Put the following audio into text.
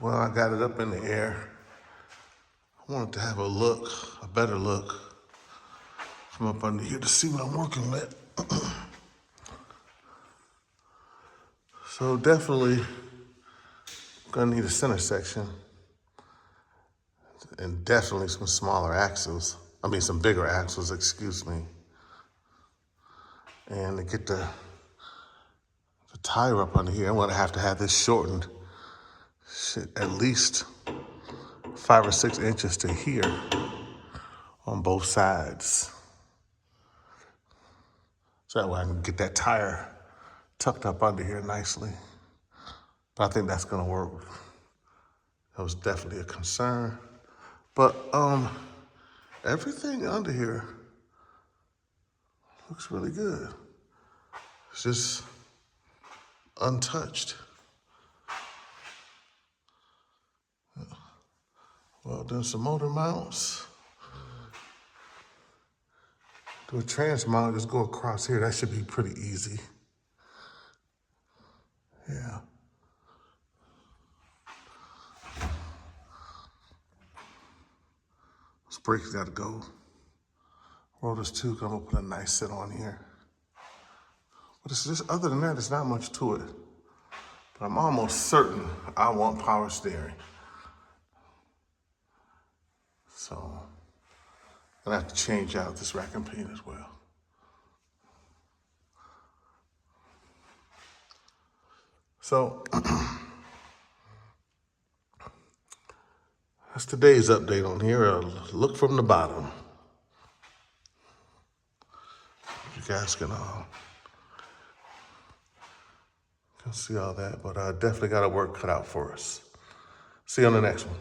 Well, I got it up in the air. I wanted to have a better look from up under here to see what I'm working with. So definitely gonna need a center section and definitely some smaller axles. Some bigger axles, excuse me. And to get the tire up under here, I'm gonna have to have this shortened at least 5 or 6 inches to here on both sides. So that way I can get that tire tucked up under here nicely. But I think that's gonna work. That was definitely a concern. But everything under here looks really good. It's just untouched. Well, then some motor mounts. Do a trans mount, just go across here. That should be pretty easy. Yeah. This brake's gotta go. Rotors too, I'm gonna put a nice set on here. But it's just, other than that, there's not much to it. But I'm almost certain I want power steering. So I'm gonna have to change out this rack and paint as well. So that's today's update on here. Look from the bottom. You guys can see all that, but definitely got a work cut out for us. See you on the next one.